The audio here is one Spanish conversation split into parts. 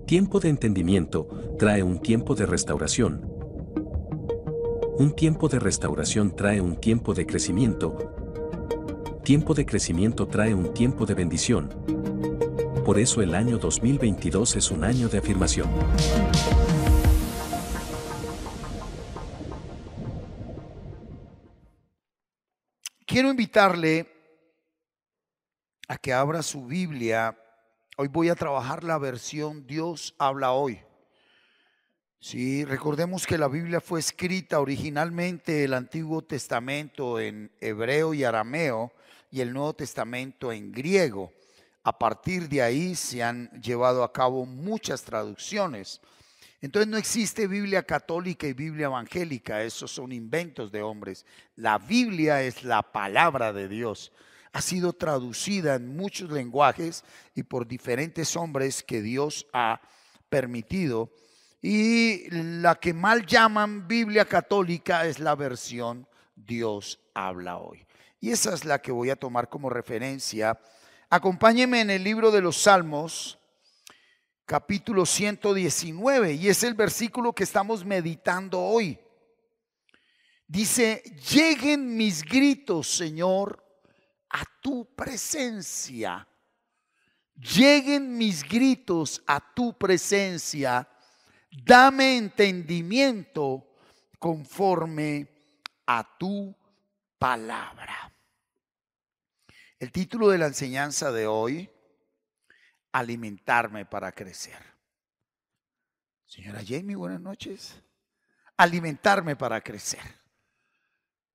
Tiempo de entendimiento trae un tiempo de restauración. Un tiempo de restauración trae un tiempo de crecimiento. Tiempo de crecimiento trae un tiempo de bendición. Por eso el año 2022 es un año de afirmación. Quiero invitarle a que abra su Biblia. Hoy voy a trabajar la versión Dios habla hoy. Sí, recordemos que la Biblia fue escrita originalmente el Antiguo Testamento en hebreo y arameo y el Nuevo Testamento en griego. A partir de ahí se han llevado a cabo muchas traducciones. Entonces no existe Biblia católica y Biblia evangélica, esos son inventos de hombres. La Biblia es la palabra de Dios. Ha sido traducida en muchos lenguajes y por diferentes hombres que Dios ha permitido. Y la que mal llaman Biblia católica es la versión Dios habla hoy. Y esa es la que voy a tomar como referencia. Acompáñenme en el libro de los Salmos, capítulo 119, y es el versículo que estamos meditando hoy. Dice: lleguen mis gritos, Señor, a tu presencia. Lleguen mis gritos a tu presencia. Dame entendimiento conforme a tu palabra. El título de la enseñanza de hoy: alimentarme para crecer. Señora Jamie, buenas noches. Alimentarme para crecer.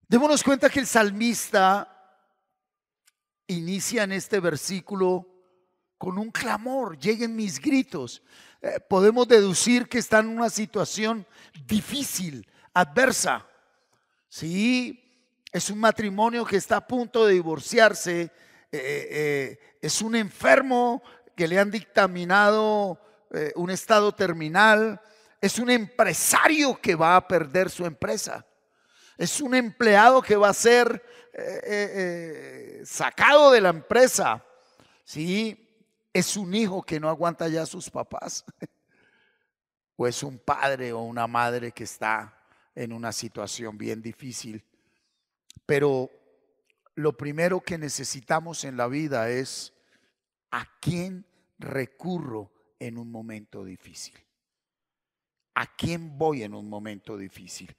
Démonos cuenta que el salmista inicia en este versículo con un clamor: lleguen mis gritos. Podemos deducir que está en una situación difícil, adversa. Sí, es un matrimonio que está a punto de divorciarse. Es un enfermo que le han dictaminado un estado terminal. Es un empresario que va a perder su empresa. Es un empleado que va a ser sacado de la empresa. ¿Sí? Es un hijo que no aguanta ya a sus papás. O es un padre o una madre que está en una situación bien difícil. Pero lo primero que necesitamos en la vida es: ¿a quién recurro en un momento difícil? ¿A quién voy en un momento difícil?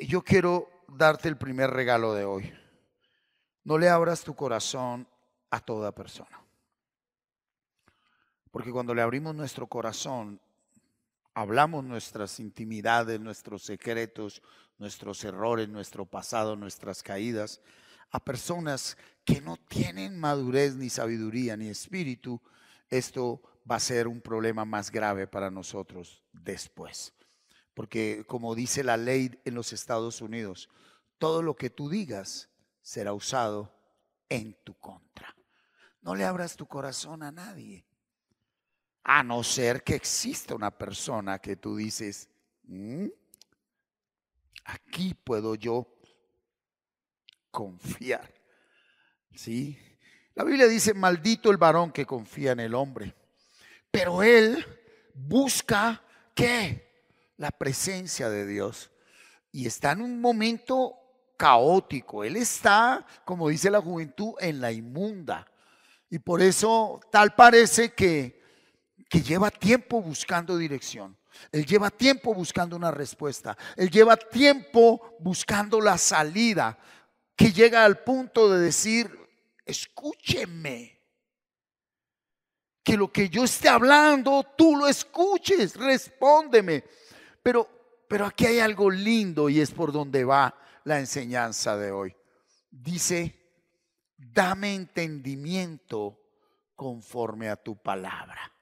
Yo quiero darte el primer regalo de hoy. No le abras tu corazón a toda persona. Porque cuando le abrimos nuestro corazón, hablamos nuestras intimidades, nuestros secretos, nuestros errores, nuestro pasado, nuestras caídas a personas que no tienen madurez, ni sabiduría, ni espíritu. Esto va a ser un problema más grave para nosotros después. Porque como dice la ley en los Estados Unidos, todo lo que tú digas será usado en tu contra. No le abras tu corazón a nadie, a no ser que exista una persona que tú dices: aquí puedo yo confiar. ¿Sí? La Biblia dice: maldito el varón que confía en el hombre. Pero él busca ¿qué? La presencia de Dios. Y está en un momento caótico. Él está, como dice la juventud, en la inmunda. Y por eso tal parece que lleva tiempo buscando dirección. Él lleva tiempo buscando una respuesta. Él lleva tiempo buscando la salida, que llega al punto de decir: escúcheme, que lo que yo esté hablando tú lo escuches, respóndeme. Pero aquí hay algo lindo, y es por donde va la enseñanza de hoy. Dice: dame entendimiento conforme a tu palabra.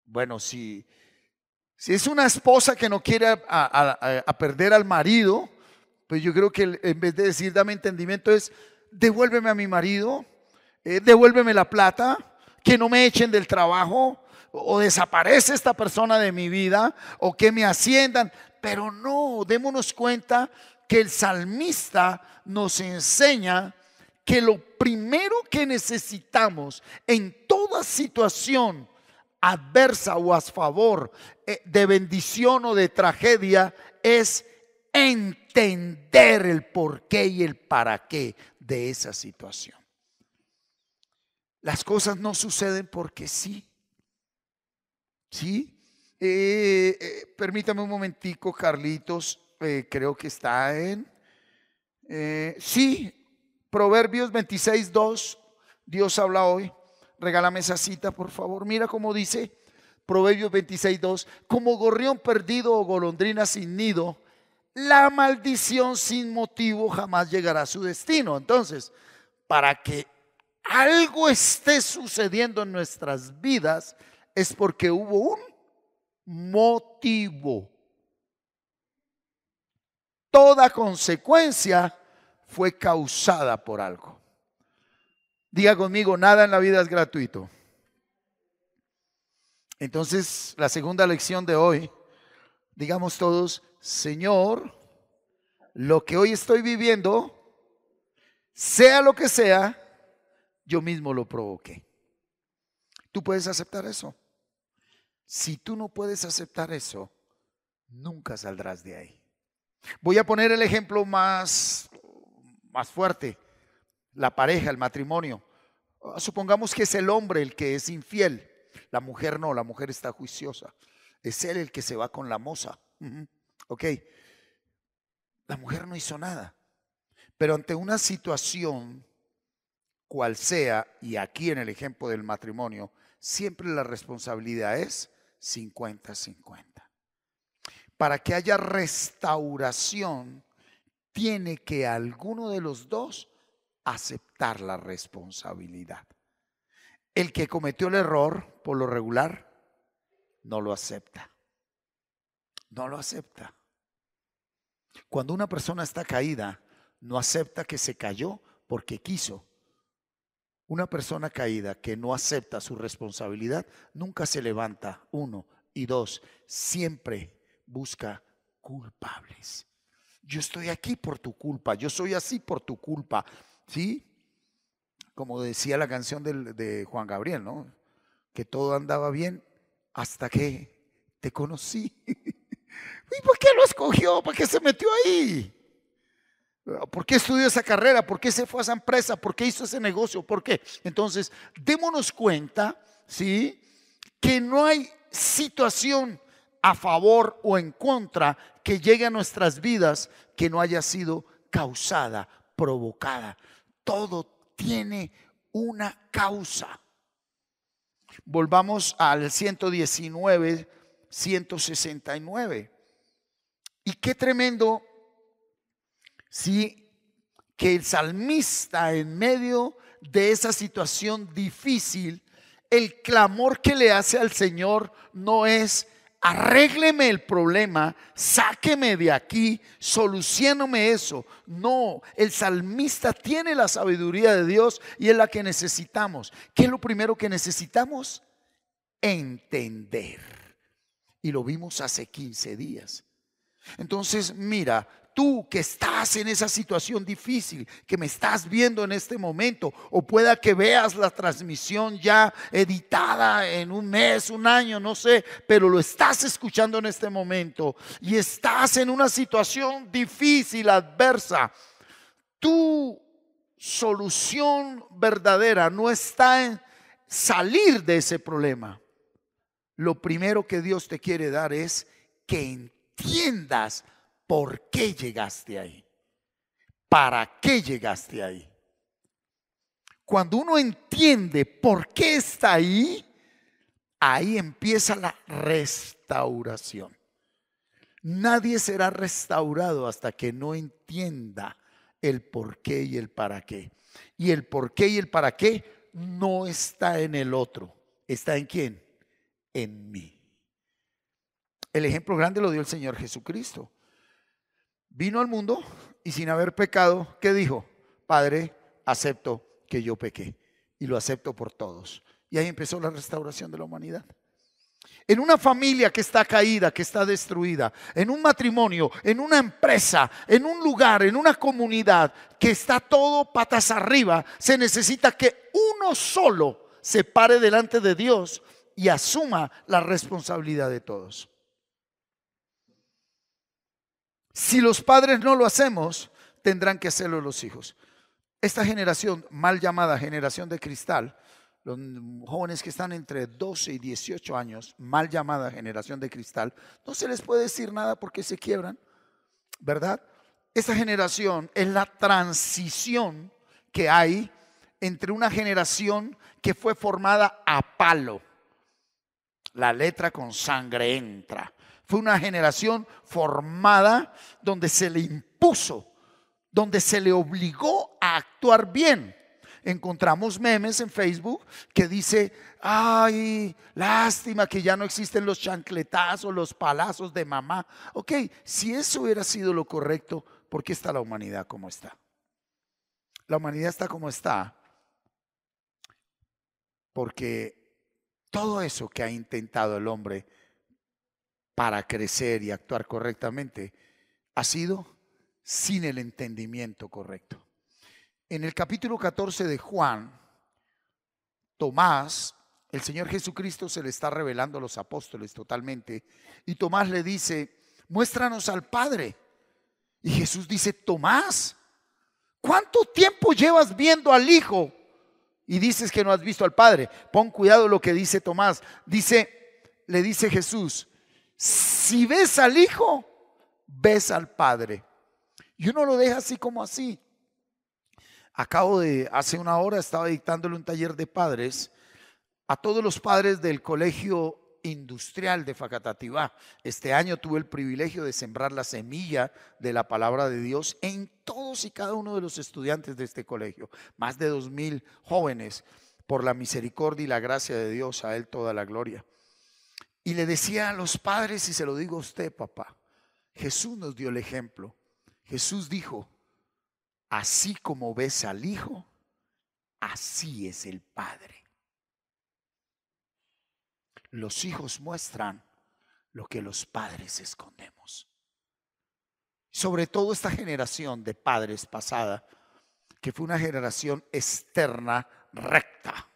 Bueno, si es una esposa que no quiere a perder al marido, pues yo creo que en vez de decir dame entendimiento es: devuélveme a mi marido, devuélveme la plata, que no me echen del trabajo, o desaparece esta persona de mi vida, o que me asciendan. Pero no, démonos cuenta que el salmista nos enseña que lo primero que necesitamos en toda situación adversa o a favor, de bendición o de tragedia, es entender el porqué y el para qué de esa situación. Las cosas no suceden porque sí. ¿Sí? Permítame un momentico, Carlitos. Creo que está en... sí, Proverbios 26:2. Dios habla hoy. Regálame esa cita, por favor. Mira cómo dice Proverbios 26:2. Como gorrión perdido o golondrina sin nido, la maldición sin motivo jamás llegará a su destino. Entonces, para que algo esté sucediendo en nuestras vidas, es porque hubo un motivo. Toda consecuencia fue causada por algo. Diga conmigo, nada en la vida es gratuito. Entonces, la segunda lección de hoy, digamos todos: Señor, lo que hoy estoy viviendo, sea lo que sea, yo mismo lo provoqué. ¿Tú puedes aceptar eso? Si tú no puedes aceptar eso, nunca saldrás de ahí. Voy a poner el ejemplo más fuerte: la pareja, el matrimonio. Supongamos que es el hombre el que es infiel. La mujer no, la mujer está juiciosa. Es él el que se va con la moza. Ok. La mujer no hizo nada. Pero ante una situación cual sea, y aquí en el ejemplo del matrimonio, siempre la responsabilidad es 50-50. Para que haya restauración, tiene que alguno de los dos aceptar la responsabilidad. El que cometió el error, por lo regular, no lo acepta. No lo acepta. Cuando una persona está caída, no acepta que se cayó porque quiso. Una persona caída que no acepta su responsabilidad nunca se levanta. 1 y 2, siempre busca culpables. Yo estoy aquí por tu culpa, yo soy así por tu culpa. ¿Sí? Como decía la canción de Juan Gabriel, ¿no? Que todo andaba bien hasta que te conocí. ¿Y por qué lo escogió? ¿Por qué se metió ahí? ¿Por qué estudió esa carrera? ¿Por qué se fue a esa empresa? ¿Por qué hizo ese negocio? ¿Por qué? Entonces, démonos cuenta, ¿sí?, que no hay situación a favor o en contra que llegue a nuestras vidas que no haya sido causada, provocada. Todo tiene una causa. Volvamos al 119, 169. Y qué tremendo, sí, que el salmista, en medio de esa situación difícil, el clamor que le hace al Señor no es: arrégleme el problema, sáqueme de aquí, solucióname eso. No, el salmista tiene la sabiduría de Dios y es la que necesitamos. ¿Qué es lo primero que necesitamos? Entender. Y lo vimos hace 15 días. Entonces, mira, tú que estás en esa situación difícil, que me estás viendo en este momento, o pueda que veas la transmisión ya editada en un mes, un año, no sé, pero lo estás escuchando en este momento y estás en una situación difícil, adversa. Tu solución verdadera no está en salir de ese problema. Lo primero que Dios te quiere dar es que entiendas por qué llegaste ahí, para qué llegaste ahí. Cuando uno entiende por qué está ahí, ahí empieza la restauración. Nadie será restaurado hasta que no entienda el por qué y el para qué. Y el por qué y el para qué no está en el otro. ¿Está en quién? En mí. El ejemplo grande lo dio el Señor Jesucristo. Vino al mundo y sin haber pecado, ¿qué dijo? Padre, acepto que yo pequé y lo acepto por todos. Y ahí empezó la restauración de la humanidad. En una familia que está caída, que está destruida, en un matrimonio, en una empresa, en un lugar, en una comunidad que está todo patas arriba, se necesita que uno solo se pare delante de Dios y asuma la responsabilidad de todos. Si los padres no lo hacemos, tendrán que hacerlo los hijos. Esta generación, mal llamada generación de cristal, los jóvenes que están entre 12 y 18 años, mal llamada generación de cristal, no se les puede decir nada porque se quiebran, ¿verdad? Esta generación es la transición que hay entre una generación que fue formada a palo. La letra con sangre entra. Fue una generación formada donde se le impuso, donde se le obligó a actuar bien. Encontramos memes en Facebook que dice: ay, lástima que ya no existen los chancletazos, los palazos de mamá. Ok, si eso hubiera sido lo correcto, ¿por qué está la humanidad como está? La humanidad está como está porque todo eso que ha intentado el hombre para crecer y actuar correctamente ha sido sin el entendimiento correcto. En el capítulo 14 de Juan, Tomás, el Señor Jesucristo se le está revelando a los apóstoles totalmente, y Tomás le dice: muéstranos al Padre. Y Jesús dice: Tomás, ¿cuánto tiempo llevas viendo al Hijo y dices que no has visto al Padre? Pon cuidado lo que dice Tomás. Le dice Jesús: si ves al Hijo, ves al Padre. Y uno lo deja así como así. Hace una hora estaba dictándole un taller de padres a todos los padres del colegio industrial de Facatativá. Este año tuve el privilegio de sembrar la semilla de la palabra de Dios en todos y cada uno de los estudiantes de este colegio. Más de 2000 jóvenes, por la misericordia y la gracia de Dios, a Él toda la gloria. Y le decía a los padres, y se lo digo a usted, papá, Jesús nos dio el ejemplo. Jesús dijo: así como ves al Hijo, así es el Padre. Los hijos muestran lo que los padres escondemos. Sobre todo esta generación de padres pasada, que fue una generación externa recta,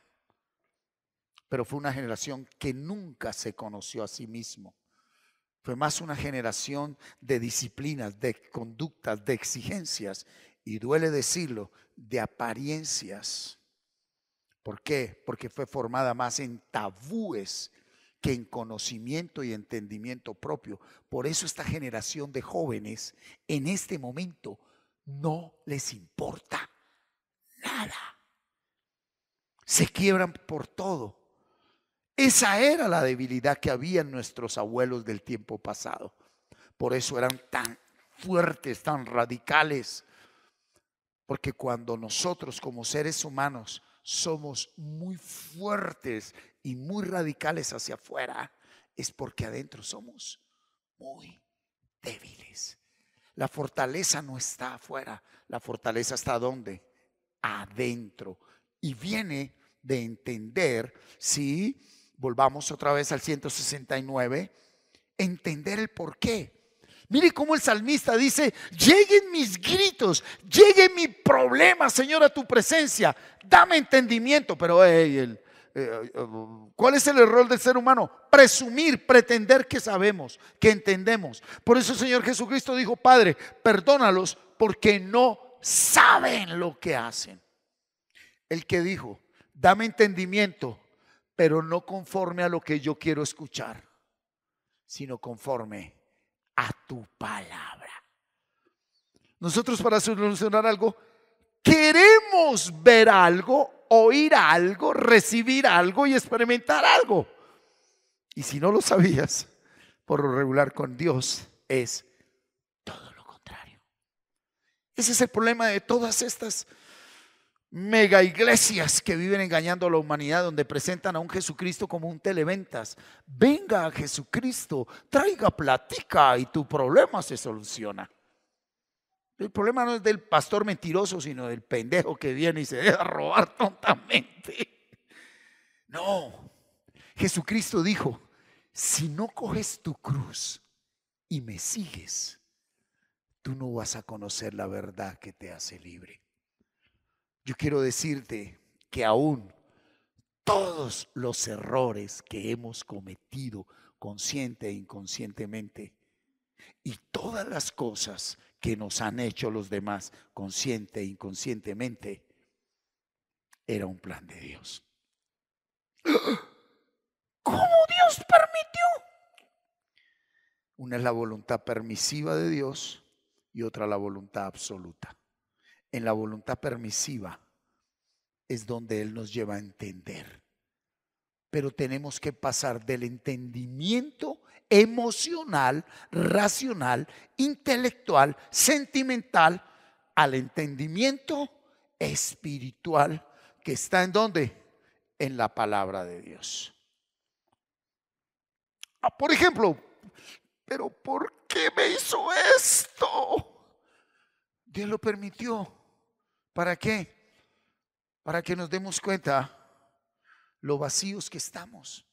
pero fue una generación que nunca se conoció a sí mismo. Fue más una generación de disciplinas, de conductas, de exigencias, y duele decirlo, de apariencias. ¿Por qué? Porque fue formada más en tabúes que en conocimiento y entendimiento propio. Por eso esta generación de jóvenes en este momento no les importa nada. Se quiebran por todo. Esa era la debilidad que había en nuestros abuelos del tiempo pasado. Por eso eran tan fuertes, tan radicales. Porque cuando nosotros como seres humanos somos muy fuertes y muy radicales hacia afuera, es porque adentro somos muy débiles. La fortaleza no está afuera, la fortaleza está ¿dónde? Adentro. Y viene de entender, si volvamos otra vez al 169, entender el por qué. Mire cómo el salmista dice: lleguen mis gritos, llegue mi problema, Señor, a tu presencia, dame entendimiento. Pero ¿cuál es el error del ser humano? Presumir, pretender que sabemos, que entendemos. Por eso el Señor Jesucristo dijo: Padre, perdónalos porque no saben lo que hacen. El que dijo: dame entendimiento, pero no conforme a lo que yo quiero escuchar, sino conforme a tu palabra. Nosotros, para solucionar algo, queremos ver algo, oír algo, recibir algo y experimentar algo. Y si no lo sabías, por lo regular con Dios es todo lo contrario. Ese es el problema de todas estas mega iglesias que viven engañando a la humanidad, donde presentan a un Jesucristo como un televentas. Venga a Jesucristo, traiga platica y tu problema se soluciona. El problema no es del pastor mentiroso, sino del pendejo que viene y se deja robar tontamente. No, Jesucristo dijo: si no coges tu cruz y me sigues, tú no vas a conocer la verdad que te hace libre. Yo quiero decirte que aún todos los errores que hemos cometido consciente e inconscientemente y todas las cosas que nos han hecho los demás consciente e inconscientemente, era un plan de Dios. ¿Cómo Dios permitió? Una es la voluntad permisiva de Dios y otra la voluntad absoluta. En la voluntad permisiva es donde Él nos lleva a entender. Pero tenemos que pasar del entendimiento emocional, racional, intelectual, sentimental, al entendimiento espiritual que está ¿en dónde? En la palabra de Dios. Por ejemplo, ¿pero por qué me hizo esto? Dios lo permitió. ¿Para qué? Para que nos demos cuenta lo vacíos que estamos.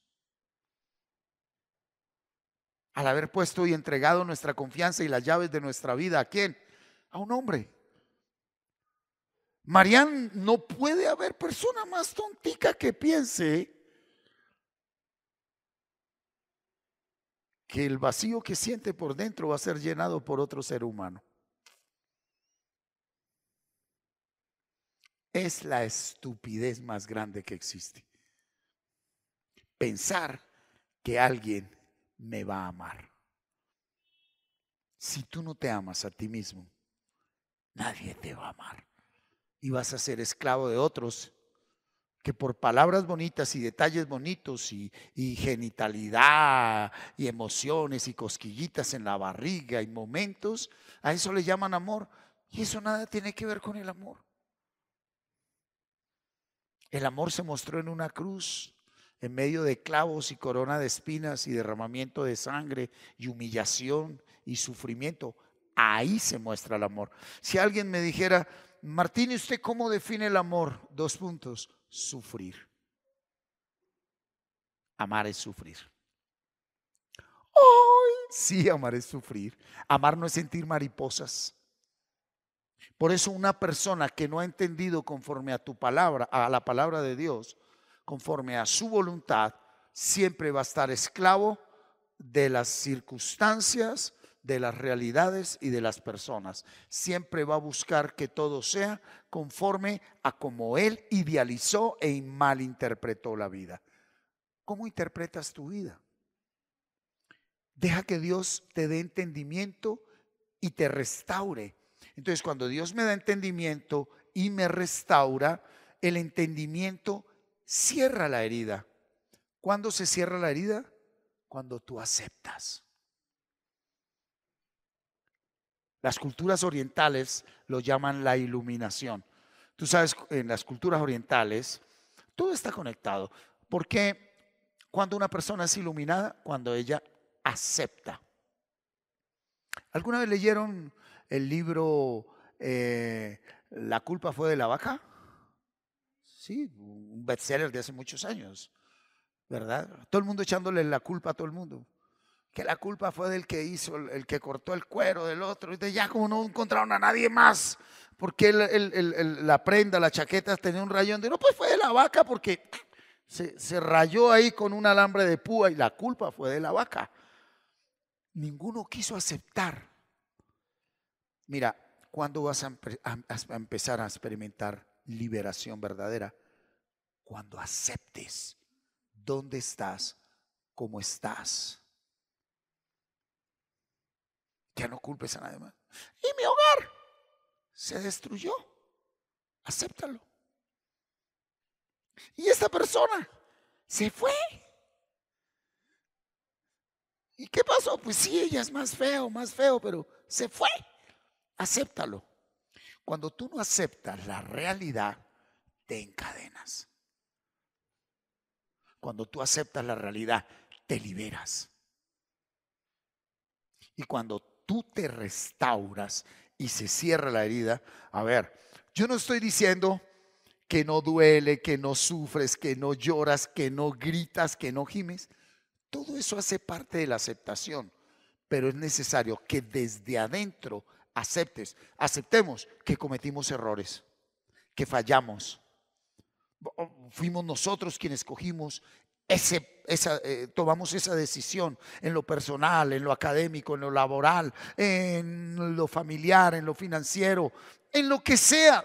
Al haber puesto y entregado nuestra confianza y las llaves de nuestra vida, ¿a quién? A un hombre. Marián, no puede haber persona más tontica que piense que el vacío que siente por dentro va a ser llenado por otro ser humano. Es la estupidez más grande que existe. Pensar que alguien me va a amar. Si tú no te amas a ti mismo, nadie te va a amar. Y vas a ser esclavo de otros que por palabras bonitas y detalles bonitos y genitalidad y emociones y cosquillitas en la barriga y momentos, a eso le llaman amor. Y eso nada tiene que ver con el amor. El amor se mostró en una cruz, en medio de clavos y corona de espinas y derramamiento de sangre y humillación y sufrimiento. Ahí se muestra el amor. Si alguien me dijera, Martín, ¿y usted cómo define el amor? 2 puntos. Sufrir. Amar es sufrir. ¡Ay! Sí, amar es sufrir. Amar no es sentir mariposas. Por eso una persona que no ha entendido conforme a tu palabra, a la palabra de Dios, conforme a su voluntad, siempre va a estar esclavo de las circunstancias, de las realidades y de las personas. Siempre va a buscar que todo sea conforme a como él idealizó e malinterpretó la vida. ¿Cómo interpretas tu vida? Deja que Dios te dé entendimiento y te restaure. Entonces, cuando Dios me da entendimiento y me restaura, el entendimiento cierra la herida. ¿Cuándo se cierra la herida? Cuando tú aceptas. Las culturas orientales lo llaman la iluminación. Tú sabes, en las culturas orientales todo está conectado. Porque cuando una persona es iluminada, cuando ella acepta. ¿Alguna vez leyeron el libro La culpa fue de la vaca? Sí, un bestseller de hace muchos años, ¿verdad? Todo el mundo echándole la culpa a todo el mundo. Que la culpa fue del que hizo, el que cortó el cuero del otro. Y ya como no encontraron a nadie más, porque la prenda, la chaqueta tenía un rayón. No, pues fue de la vaca porque se rayó ahí con un alambre de púa y la culpa fue de la vaca. Ninguno quiso aceptar. Mira, ¿cuándo vas a empezar a experimentar liberación verdadera? Cuando aceptes dónde estás, cómo estás. Ya no culpes a nadie más. Y mi hogar se destruyó. Acéptalo. Y esta persona se fue. ¿Y qué pasó? Pues sí, ella es más feo, pero se fue. Acéptalo. Cuando tú no aceptas la realidad, te encadenas. Cuando tú aceptas la realidad, te liberas. Y cuando tú te restauras y se cierra la herida, a ver, yo no estoy diciendo que no duele, que no sufres, que no lloras, que no gritas, que no gimes. Todo eso hace parte de la aceptación, pero es necesario que desde adentro aceptemos que cometimos errores, que fallamos, Fuimos nosotros quienes cogimos tomamos esa decisión en lo personal, en lo académico, en lo laboral, en lo familiar, en lo financiero, en lo que sea.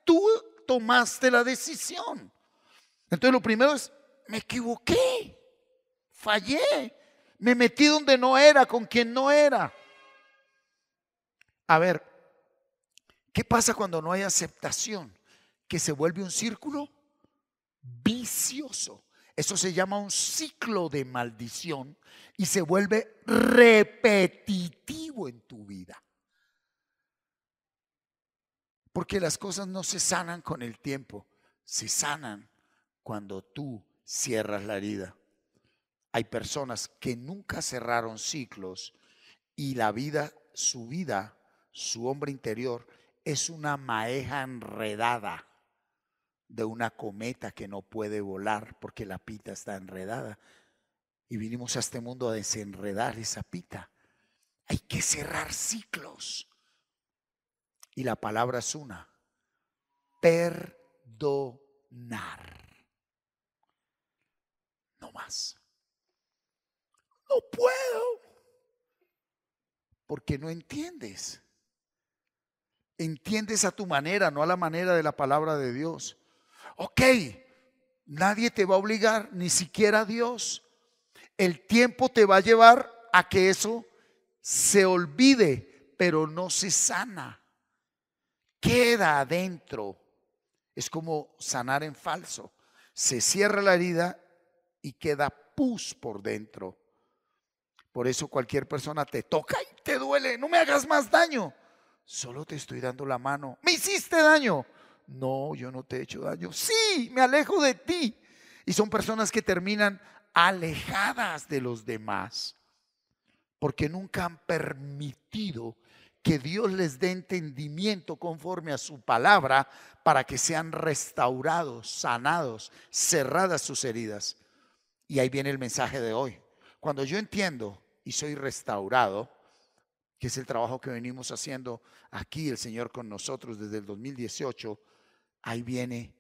Tú tomaste la decisión. Entonces lo primero es, me equivoqué, fallé, me metí donde no era, con quien no era. A ver, ¿qué pasa cuando no hay aceptación? Que se vuelve un círculo vicioso. Eso se llama un ciclo de maldición y se vuelve repetitivo en tu vida. Porque las cosas no se sanan con el tiempo, se sanan cuando tú cierras la herida. Hay personas que nunca cerraron ciclos y su hombre interior es una madeja enredada de una cometa que no puede volar porque la pita está enredada. Y vinimos a este mundo a desenredar esa pita. Hay que cerrar ciclos. Y la palabra es una: perdonar. No más. No puedo. Porque no entiendes. Entiendes a tu manera, no a la manera de la palabra de Dios. Ok, nadie te va a obligar, ni siquiera Dios. El tiempo te va a llevar a que eso se olvide, pero no se sana. Queda adentro. Es como sanar en falso. Se cierra la herida y queda pus por dentro. Por eso cualquier persona te toca y te duele. No me hagas más daño. Solo te estoy dando la mano. ¿Me hiciste daño? No, yo no te he hecho daño. Sí, me alejo de ti. Y son personas que terminan alejadas de los demás porque nunca han permitido que Dios les dé entendimiento conforme a su palabra para que sean restaurados, sanados, cerradas sus heridas. Y ahí viene el mensaje de hoy. Cuando yo entiendo y soy restaurado, que es el trabajo que venimos haciendo aquí el Señor con nosotros desde el 2018, ahí viene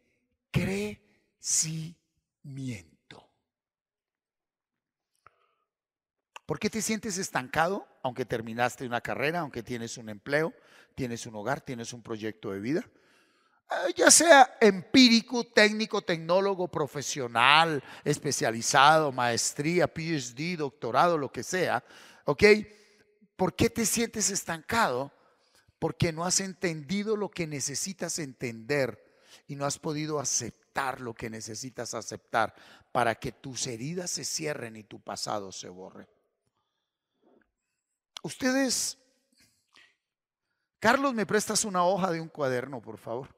crecimiento. ¿Por qué te sientes estancado? Aunque terminaste una carrera, aunque tienes un empleo, tienes un hogar, tienes un proyecto de vida. Ya sea empírico, técnico, tecnólogo, profesional, especializado, maestría, PhD, doctorado, lo que sea. ¿Ok? ¿Por qué te sientes estancado? Porque no has entendido lo que necesitas entender y no has podido aceptar lo que necesitas aceptar para que tus heridas se cierren y tu pasado se borre. Ustedes, Carlos, ¿me prestas una hoja de un cuaderno, por favor?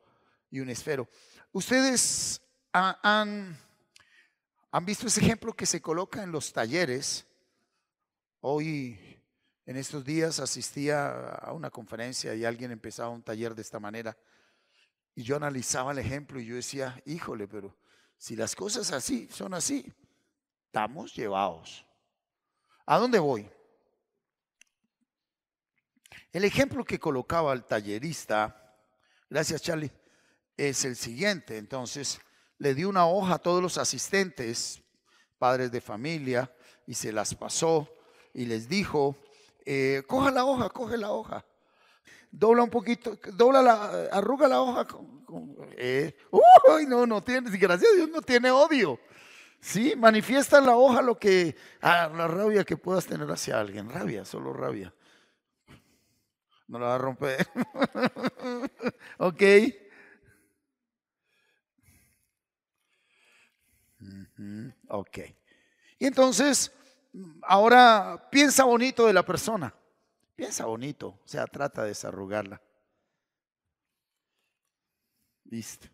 Y un esfero. Ustedes han visto ese ejemplo que se coloca en los talleres. Hoy, en estos días, asistía a una conferencia y alguien empezaba un taller de esta manera. Y yo analizaba el ejemplo y yo decía, híjole, pero si las cosas así son así, estamos llevados. ¿A dónde voy? El ejemplo que colocaba el tallerista, gracias Charlie, es el siguiente. Entonces, le dio una hoja a todos los asistentes, padres de familia, y se las pasó y les dijo, coge la hoja. Dobla un poquito, arruga la hoja. Uy, no tiene, gracias a Dios no tiene odio. Sí, manifiesta en la hoja la rabia que puedas tener hacia alguien. Rabia, solo rabia. No la va a romper. Ok. Ok. Y entonces, ahora piensa bonito de la persona. Piensa bonito, o sea, trata de desarrugarla. Listo.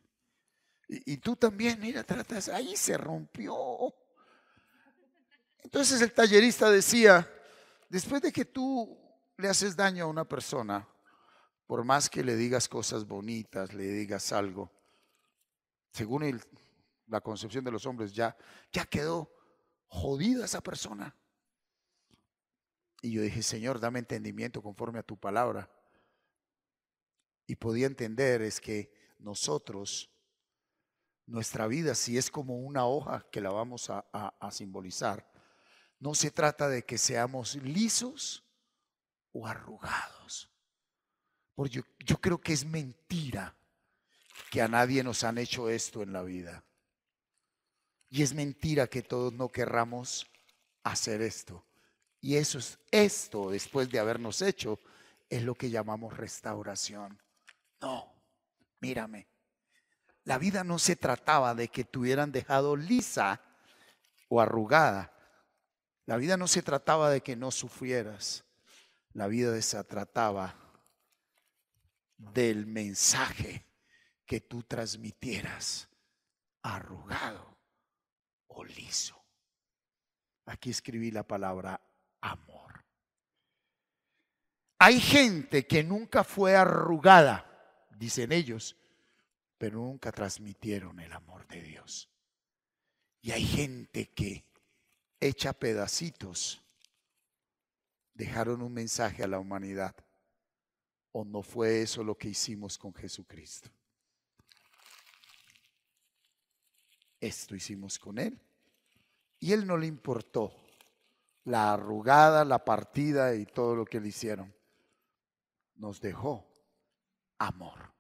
Y tú también, mira, tratas, ahí se rompió. Entonces el tallerista decía, después de que tú le haces daño a una persona, por más que le digas cosas bonitas, le digas algo, según la concepción de los hombres, ya quedó jodida esa persona. Y yo dije, Señor, dame entendimiento conforme a tu palabra. Y podía entender es que nosotros Nuestra vida, si es como una hoja que la vamos a simbolizar, no se trata de que seamos lisos o arrugados. Porque yo creo que es mentira que a nadie nos han hecho esto en la vida. Y es mentira que todos no querramos hacer esto. Y eso es esto, después de habernos hecho, es lo que llamamos restauración. No, mírame. La vida no se trataba de que te hubieran dejado lisa o arrugada. La vida no se trataba de que no sufrieras. La vida se trataba del mensaje que tú transmitieras, arrugado o liso. Aquí escribí la palabra amor. Hay gente que nunca fue arrugada, dicen ellos, pero nunca transmitieron el amor de Dios. Y hay gente que, hecha pedacitos, dejaron un mensaje a la humanidad. ¿O no fue eso lo que hicimos con Jesucristo? Esto hicimos con Él. Y Él no le importó la arrugada, la partida y todo lo que le hicieron. Nos dejó amor.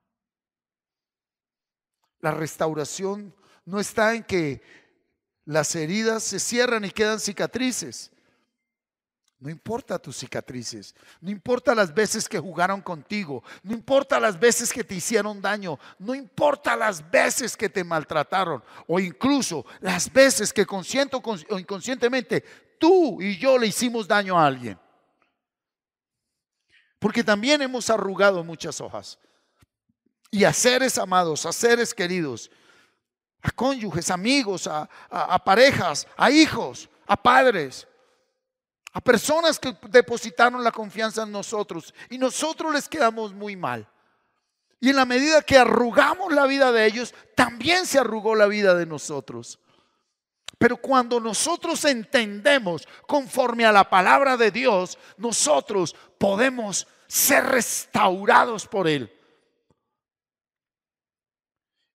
La restauración no está en que las heridas se cierran y quedan cicatrices. No importa tus cicatrices, no importa las veces que jugaron contigo, no importa las veces que te hicieron daño, no importa las veces que te maltrataron o incluso las veces que consciente o inconscientemente tú y yo le hicimos daño a alguien. Porque también hemos arrugado muchas hojas. Y a seres amados, a seres queridos, a cónyuges, amigos, a parejas, a hijos, a padres, a personas que depositaron la confianza en nosotros y nosotros les quedamos muy mal. Y en la medida que arrugamos la vida de ellos, también se arrugó la vida de nosotros. Pero cuando nosotros entendemos conforme a la palabra de Dios, nosotros podemos ser restaurados por Él.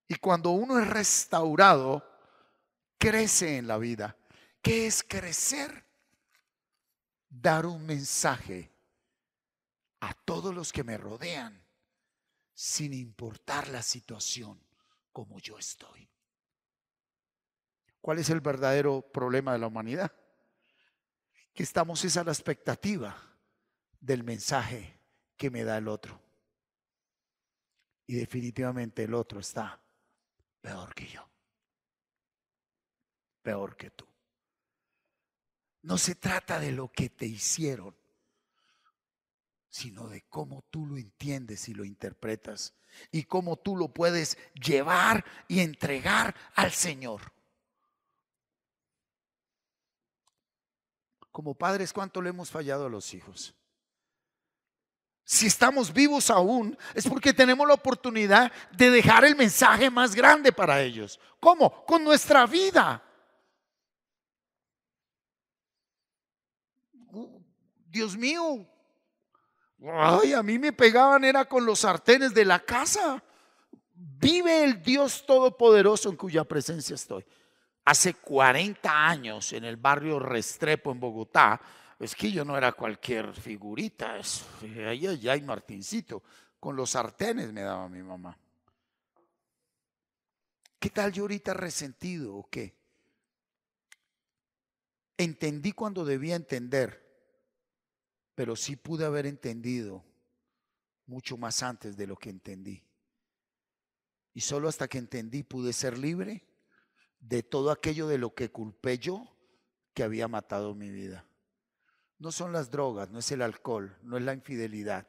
Y cuando uno es restaurado, crece en la vida. ¿Qué es crecer? Dar un mensaje a todos los que me rodean, sin importar la situación como yo estoy. ¿Cuál es el verdadero problema de la humanidad? Que estamos a la expectativa del mensaje que me da el otro. Y definitivamente el otro está peor que yo, peor que tú. No se trata de lo que te hicieron, sino de cómo tú lo entiendes y lo interpretas y cómo tú lo puedes llevar y entregar al Señor. Como padres, ¿cuánto le hemos fallado a los hijos? Si estamos vivos aún, es porque tenemos la oportunidad de dejar el mensaje más grande para ellos. ¿Cómo? Con nuestra vida. Dios mío, ay, a mí me pegaban era con los sartenes de la casa. Vive el Dios Todopoderoso en cuya presencia estoy. Hace 40 años en el barrio Restrepo en Bogotá, es que yo no era cualquier figurita, ahí hay Martincito, con los sartenes me daba mi mamá. ¿Qué tal yo ahorita resentido o qué? Entendí cuando debía entender, pero sí pude haber entendido mucho más antes de lo que entendí. Y solo hasta que entendí pude ser libre de todo aquello de lo que culpé yo que había matado mi vida. No son las drogas, no es el alcohol, no es la infidelidad,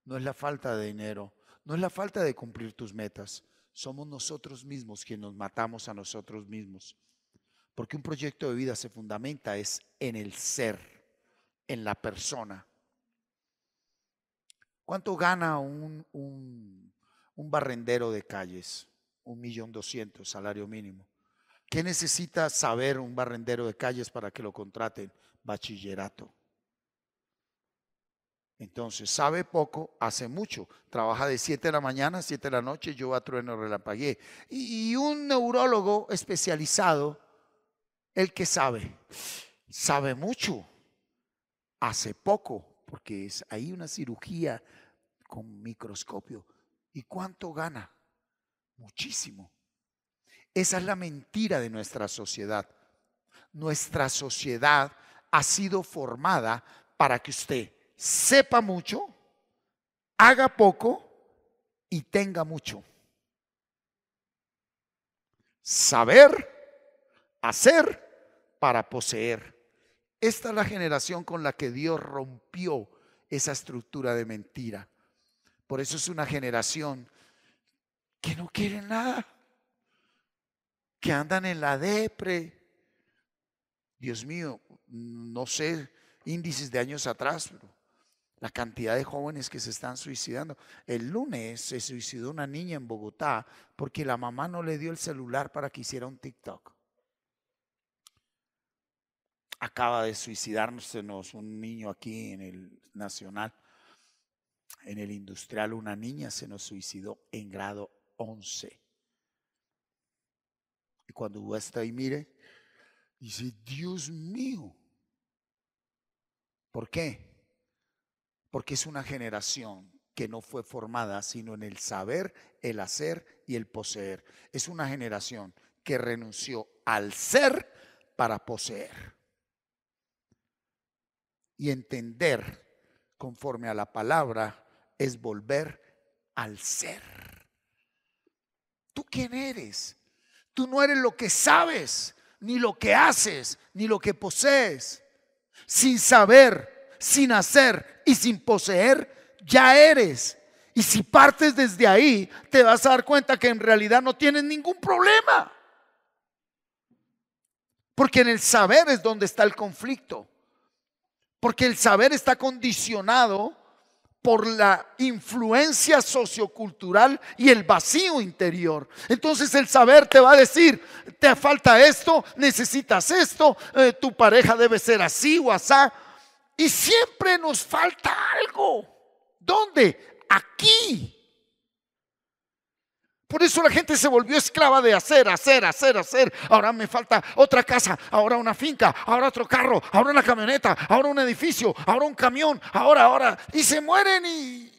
no es la falta de dinero, no es la falta de cumplir tus metas. Somos nosotros mismos quienes nos matamos a nosotros mismos. Porque un proyecto de vida se fundamenta es en el ser, en la persona. ¿Cuánto gana un barrendero de calles? 1.200.000, salario mínimo. ¿Qué necesita saber un barrendero de calles para que lo contraten? Bachillerato. Entonces, sabe poco, hace mucho. Trabaja de 7 de la mañana a 7 de la noche, yo a trueno relampagué. Y un neurólogo especializado, el que sabe mucho, hace poco, porque es ahí una cirugía con microscopio. ¿Y cuánto gana? Muchísimo. Esa es la mentira de nuestra sociedad. Nuestra sociedad ha sido formada para que usted sepa mucho, haga poco y tenga mucho. Saber, hacer para poseer. Esta es la generación con la que Dios rompió esa estructura de mentira. Por eso es una generación que no quiere nada, que andan en la depre. Dios mío, no sé índices de años atrás, pero la cantidad de jóvenes que se están suicidando. El lunes se suicidó una niña en Bogotá porque la mamá no le dio el celular para que hiciera un TikTok. Acaba de suicidarse un niño aquí en el Nacional, en el Industrial, una niña se nos suicidó en grado 11. Y cuando uno está ahí, mire, dice, Dios mío. ¿Por qué? Porque es una generación que no fue formada sino en el saber, el hacer y el poseer. Es una generación que renunció al ser para poseer. Y entender conforme a la palabra es volver al ser. ¿Tú quién eres? Tú no eres lo que sabes, ni lo que haces, ni lo que posees. Sin saber, sin hacer y sin poseer, ya eres. Y si partes desde ahí, te vas a dar cuenta que en realidad no tienes ningún problema. Porque en el saber es donde está el conflicto. Porque el saber está condicionado por la influencia sociocultural y el vacío interior. Entonces el saber te va a decir, te falta esto, necesitas esto, tu pareja debe ser así o asá. Y siempre nos falta algo. ¿Dónde? Aquí. Por eso la gente se volvió esclava de hacer. Ahora me falta otra casa, ahora una finca, ahora otro carro, ahora una camioneta, ahora un edificio, ahora un camión, ahora. Y se mueren y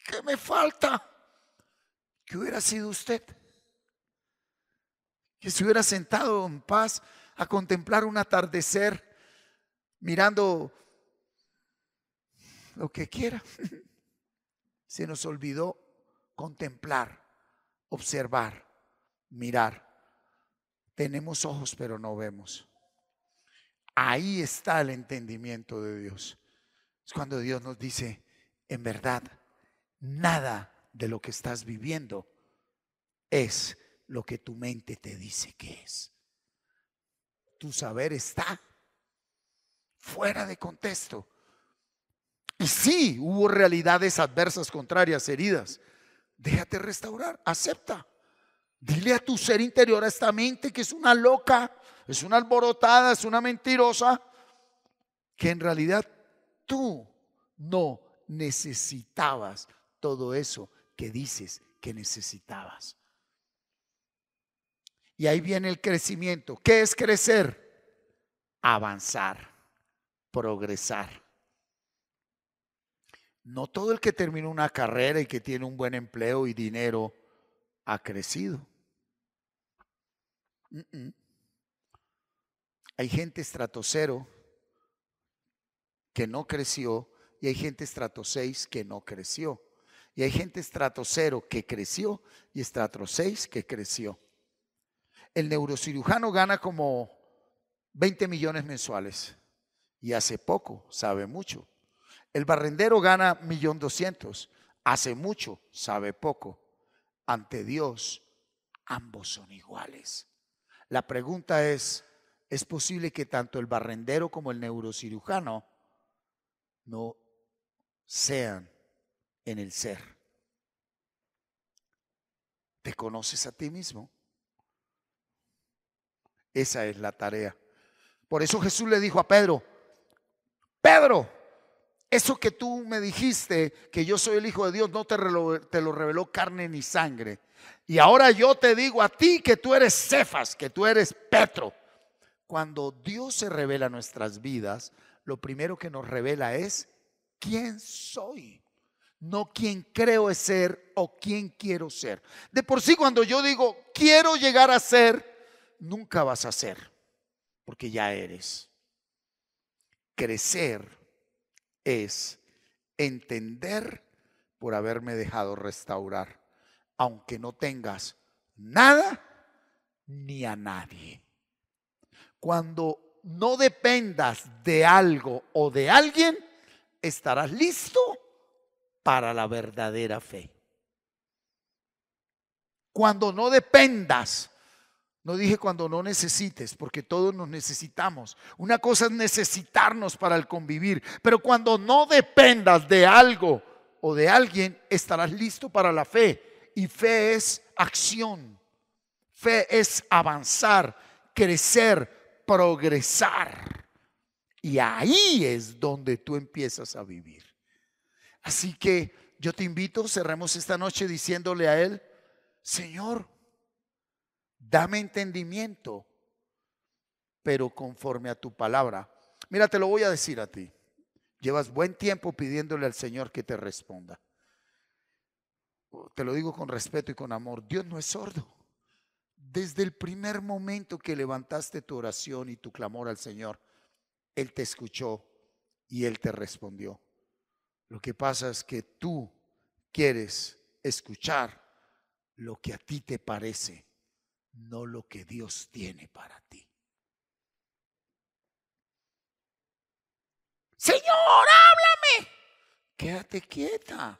¿qué me falta? ¿Qué hubiera sido usted? Que se hubiera sentado en paz a contemplar un atardecer, mirando lo que quiera. Se nos olvidó contemplar, observar, mirar. Tenemos ojos pero no vemos. Ahí está el entendimiento de Dios. Es cuando Dios nos dice, en verdad, nada de lo que estás viviendo es lo que tu mente te dice que es. Tu saber está fuera de contexto. Y sí, hubo realidades adversas, contrarias, heridas. Déjate restaurar, acepta. Dile a tu ser interior, a esta mente que es una loca, es una alborotada, es una mentirosa, que en realidad tú no necesitabas todo eso que dices que necesitabas. Y ahí viene el crecimiento. ¿Qué es crecer? Avanzar, progresar. No todo el que termina una carrera y que tiene un buen empleo y dinero ha crecido. Hay gente estrato 0 que no creció y hay gente estrato 6 que no creció. Y hay gente estrato 0 que creció y estrato 6 que creció. El neurocirujano gana como 20 millones mensuales y hace poco, sabe mucho. El barrendero gana 1.200.000, hace mucho, sabe poco. Ante Dios, ambos son iguales. La pregunta ¿es posible que tanto el barrendero como el neurocirujano no sean en el ser? ¿Te conoces a ti mismo? Esa es la tarea. Por eso Jesús le dijo a Pedro, Pedro, Eso que tú me dijiste, que yo soy el Hijo de Dios, no te lo reveló carne ni sangre. Y ahora yo te digo a ti que tú eres Cefas, que tú eres Petro. Cuando Dios se revela a nuestras vidas, lo primero que nos revela es quién soy, no quién creo ser o quién quiero ser. De por sí, cuando yo digo quiero llegar a ser, nunca vas a ser, porque ya eres. Crecer es entender por haberme dejado restaurar, aunque no tengas nada ni a nadie. Cuando no dependas de algo o de alguien, estarás listo para la verdadera fe. Cuando no dependas, no dije cuando no necesites, porque todos nos necesitamos. Una cosa es necesitarnos para el convivir, pero cuando no dependas de algo o de alguien, estarás listo para la fe. Y fe es acción, fe es avanzar, crecer, progresar. Y ahí es donde tú empiezas a vivir. Así que yo te invito, cerremos esta noche diciéndole a Él: Señor, dame entendimiento, pero conforme a tu palabra. Mira, te lo voy a decir a ti. Llevas buen tiempo pidiéndole al Señor que te responda. Te lo digo con respeto y con amor. Dios no es sordo. Desde el primer momento que levantaste tu oración y tu clamor al Señor, Él te escuchó y Él te respondió. Lo que pasa es que tú quieres escuchar lo que a ti te parece, no lo que Dios tiene para ti. Señor, háblame. Quédate quieta.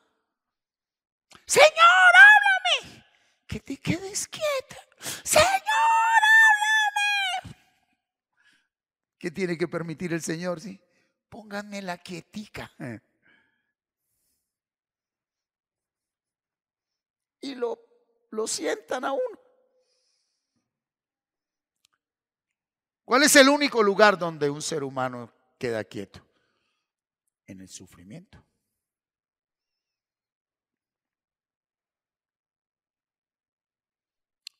Señor, háblame. Que te quedes quieta. Señor, háblame. ¿Qué tiene que permitir el Señor? ¿Sí? Pónganme la quietica. Y lo sientan a uno. ¿Cuál es el único lugar donde un ser humano queda quieto? En el sufrimiento.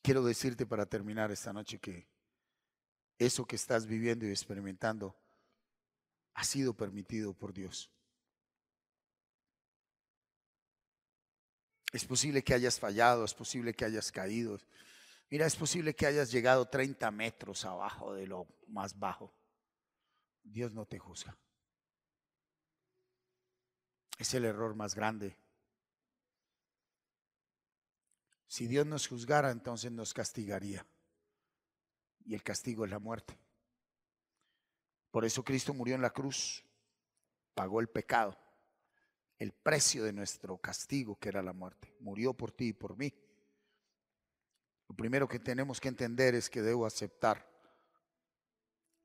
Quiero decirte para terminar esta noche que eso que estás viviendo y experimentando ha sido permitido por Dios. Es posible que hayas fallado, es posible que hayas caído. Mira, es posible que hayas llegado 30 metros abajo de lo más bajo. Dios no te juzga. Es el error más grande. Si Dios nos juzgara, entonces nos castigaría. Y el castigo es la muerte. Por eso Cristo murió en la cruz, pagó el pecado, el precio de nuestro castigo, que era la muerte. Murió por ti y por mí. Lo primero que tenemos que entender es que debo aceptar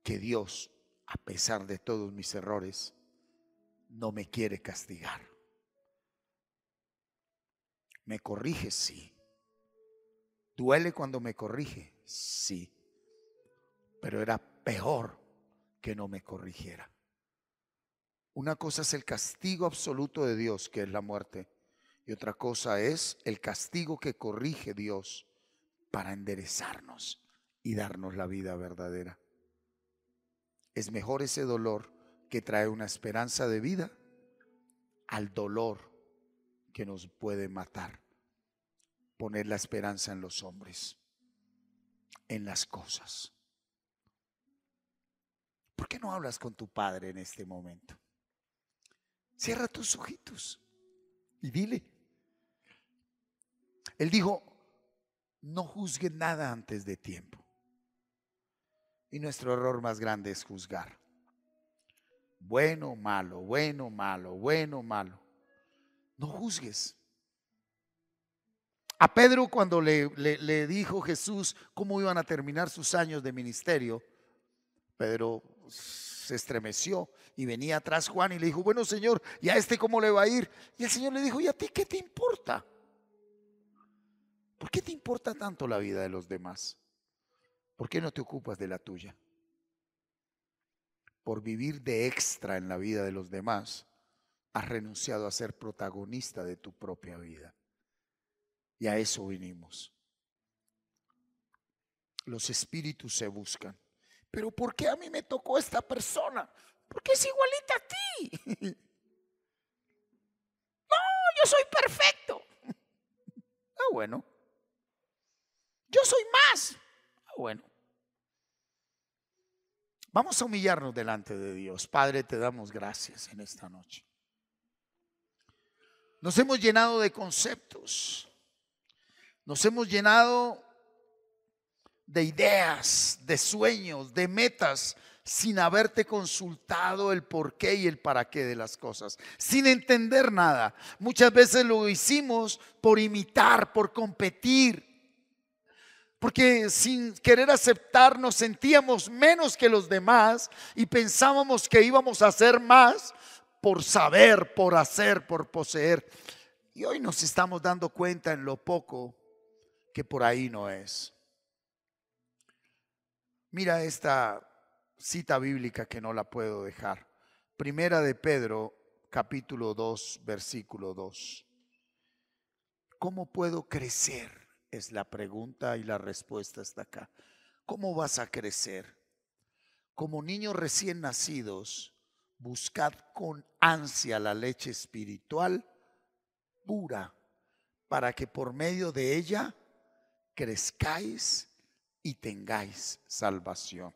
que Dios, a pesar de todos mis errores, no me quiere castigar. ¿Me corrige? Sí. ¿Duele cuando me corrige? Sí. Pero era peor que no me corrigiera. Una cosa es el castigo absoluto de Dios, que es la muerte, y otra cosa es el castigo que corrige Dios para enderezarnos y darnos la vida verdadera. Es mejor ese dolor que trae una esperanza de vida al dolor que nos puede matar. Poner la esperanza en los hombres, en las cosas. ¿Por qué no hablas con tu padre en este momento? Cierra tus ojitos y dile. Él dijo: no juzgue nada antes de tiempo. Y nuestro error más grande es juzgar. Bueno, malo, bueno, malo, bueno, malo. No juzgues. A Pedro, cuando le dijo Jesús cómo iban a terminar sus años de ministerio, Pedro se estremeció y venía atrás Juan y le dijo: bueno, Señor, ¿y a este cómo le va a ir? Y el Señor le dijo: ¿y a ti qué te importa? ¿Por qué te importa tanto la vida de los demás? ¿Por qué no te ocupas de la tuya? Por vivir de extra en la vida de los demás, has renunciado a ser protagonista de tu propia vida. Y a eso vinimos. Los espíritus se buscan. Pero ¿por qué a mí me tocó esta persona? Porque es igualita a ti. No, yo soy perfecto. Ah, bueno. Yo soy más. Ah, bueno. Vamos a humillarnos delante de Dios. Padre, te damos gracias en esta noche. Nos hemos llenado de conceptos. Nos hemos llenado de ideas, de sueños, de metas, sin haberte consultado el porqué y el para qué de las cosas, sin entender nada. Muchas veces lo hicimos por imitar, por competir, porque sin querer aceptar nos sentíamos menos que los demás y pensábamos que íbamos a hacer más por saber, por hacer, por poseer. Y hoy nos estamos dando cuenta en lo poco que por ahí no es. Mira esta cita bíblica que no la puedo dejar. Primera de Pedro, capítulo 2, versículo 2. ¿Cómo puedo crecer? Es la pregunta y la respuesta está acá. ¿Cómo vas a crecer? Como niños recién nacidos, buscad con ansia la leche espiritual pura, para que por medio de ella crezcáis y tengáis salvación.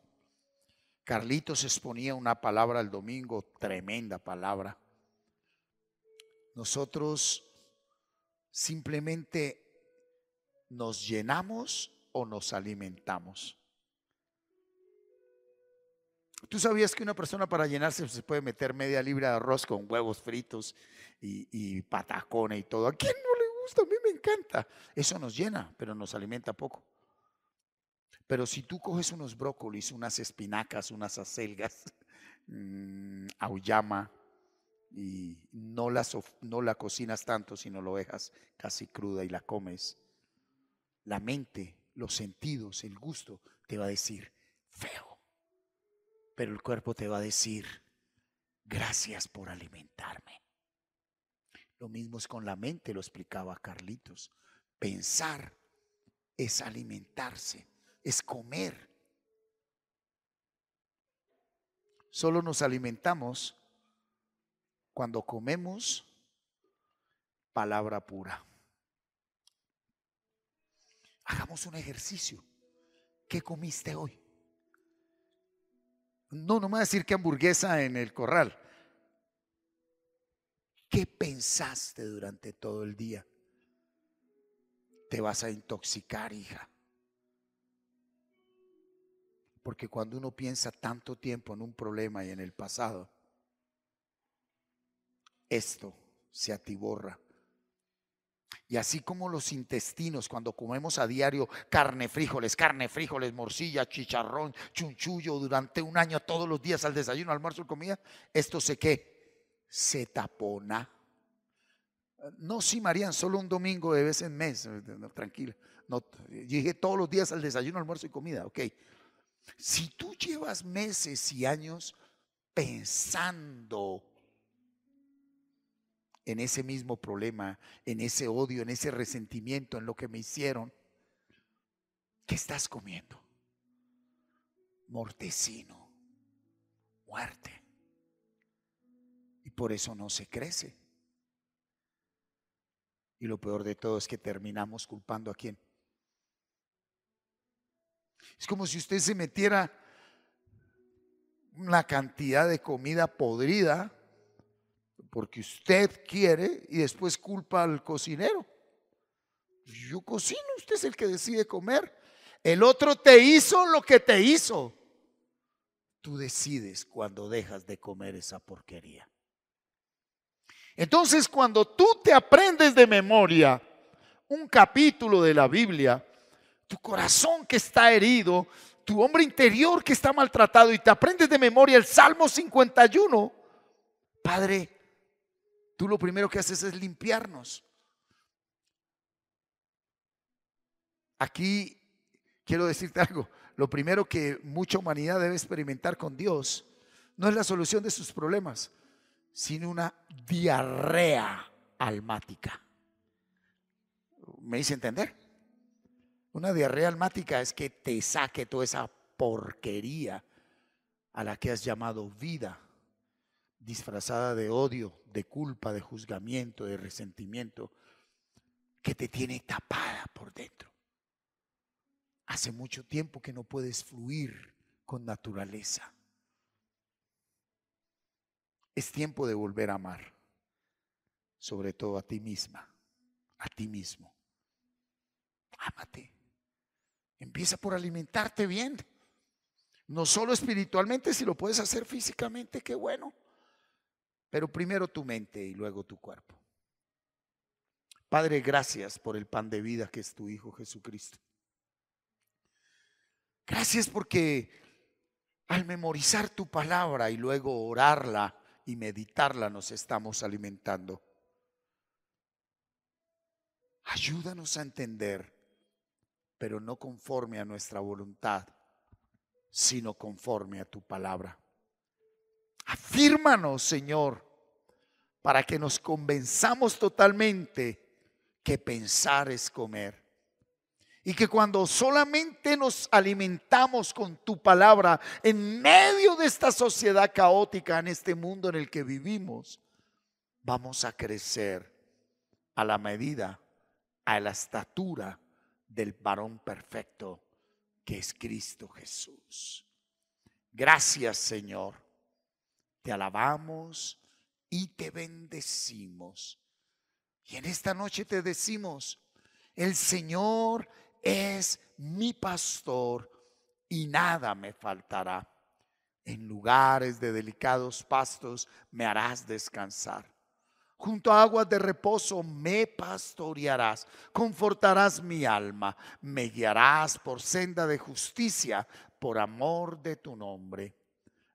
Carlitos exponía una palabra el domingo, tremenda palabra. Nosotros simplemente nos llenamos o nos alimentamos. ¿Tú sabías que una persona para llenarse se puede meter media libra de arroz con huevos fritos y patacones y todo? ¿A quién no le gusta? A mí me encanta. Eso nos llena, pero nos alimenta poco. Pero si tú coges unos brócolis, unas espinacas, unas acelgas, auyama, y no la cocinas tanto, sino lo dejas casi cruda y la comes, la mente, los sentidos, el gusto te va a decir feo, pero el cuerpo te va a decir gracias por alimentarme. Lo mismo es con la mente, lo explicaba Carlitos. Pensar es alimentarse, es comer. Solo nos alimentamos cuando comemos palabra pura. Hagamos un ejercicio. ¿Qué comiste hoy? No me va a decir que hamburguesa en el corral. ¿Qué pensaste durante todo el día? Te vas a intoxicar, hija. Porque cuando uno piensa tanto tiempo en un problema y en el pasado, esto se atiborra. Y así como los intestinos, cuando comemos a diario carne, frijoles, morcilla, chicharrón, chunchullo durante un año, todos los días al desayuno, almuerzo y comida, esto se tapona. No, sí, Marían, solo un domingo de vez en mes, no, tranquila. No, dije todos los días al desayuno, almuerzo y comida, ok. Si tú llevas meses y años pensando en ese mismo problema, en ese odio, en ese resentimiento, en lo que me hicieron, ¿qué estás comiendo? Mortecino, muerte. Y por eso no se crece. Y lo peor de todo es que terminamos culpando ¿a quién? Es como si usted se metiera una cantidad de comida podrida porque usted quiere y después culpa al cocinero. Yo cocino, usted es el que decide comer. El otro te hizo lo que te hizo. Tú decides cuando dejas de comer esa porquería. Entonces, cuando tú te aprendes de memoria un capítulo de la Biblia, tu corazón que está herido, tu hombre interior que está maltratado, y te aprendes de memoria el Salmo 51, Padre, tú lo primero que haces es limpiarnos. Aquí quiero decirte algo. Lo primero que mucha humanidad debe experimentar con Dios no es la solución de sus problemas, sino una diarrea almática. ¿Me hice entender? Una diarrea almática es que te saque toda esa porquería a la que has llamado vida, disfrazada de odio, de culpa, de juzgamiento, de resentimiento, que te tiene tapada por dentro. Hace mucho tiempo que no puedes fluir con naturaleza. Es tiempo de volver a amar, sobre todo a ti misma, a ti mismo. Ámate. Empieza por alimentarte bien. No solo espiritualmente, si lo puedes hacer físicamente, qué bueno. Pero primero tu mente y luego tu cuerpo. Padre, gracias por el pan de vida que es tu Hijo Jesucristo. Gracias porque al memorizar tu palabra y luego orarla y meditarla nos estamos alimentando. Ayúdanos a entender, pero no conforme a nuestra voluntad, sino conforme a tu palabra. Afírmanos, Señor, para que nos convenzamos totalmente que pensar es comer. Y que cuando solamente nos alimentamos con tu palabra en medio de esta sociedad caótica, en este mundo en el que vivimos, vamos a crecer a la medida, a la estatura del varón perfecto que es Cristo Jesús. Gracias, Señor. Te alabamos y te bendecimos. Y en esta noche te decimos: el Señor es mi pastor y nada me faltará. En lugares de delicados pastos me harás descansar. Junto a aguas de reposo me pastorearás, confortarás mi alma, me guiarás por senda de justicia, por amor de tu nombre.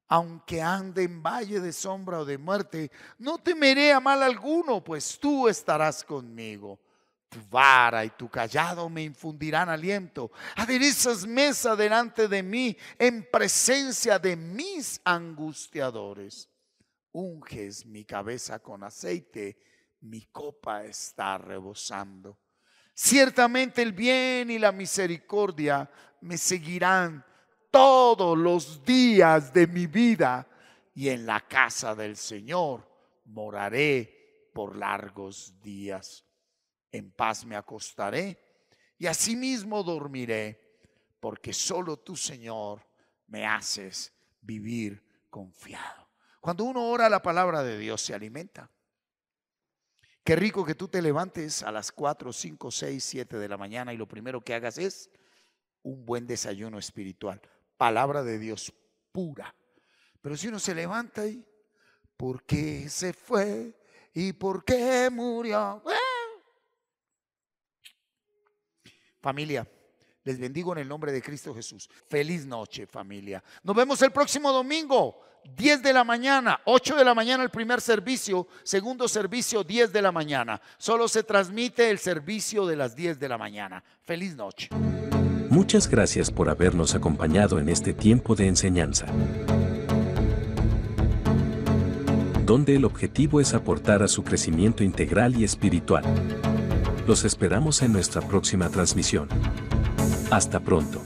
Aunque ande en valle de sombra o de muerte, no temeré a mal alguno, pues tú estarás conmigo. Tu vara y tu cayado me infundirán aliento. Aderezas mesa delante de mí en presencia de mis angustiadores. Unges mi cabeza con aceite, mi copa está rebosando. Ciertamente el bien y la misericordia me seguirán todos los días de mi vida, y en la casa del Señor moraré por largos días. En paz me acostaré y asimismo dormiré, porque solo tú, Señor, me haces vivir confiado. Cuando uno ora la palabra de Dios, se alimenta. Qué rico que tú te levantes a las 4, 5, 6, 7 de la mañana y lo primero que hagas es un buen desayuno espiritual. Palabra de Dios pura. Pero si uno se levanta y ¿por qué se fue? ¿Y por qué murió? Familia, les bendigo en el nombre de Cristo Jesús. Feliz noche, familia. Nos vemos el próximo domingo, 10 de la mañana, 8 de la mañana el primer servicio, segundo servicio 10 de la mañana. Solo se transmite el servicio de las 10 de la mañana. Feliz noche. Muchas gracias por habernos acompañado en este tiempo de enseñanza, donde el objetivo es aportar a su crecimiento integral y espiritual. Los esperamos en nuestra próxima transmisión. Hasta pronto.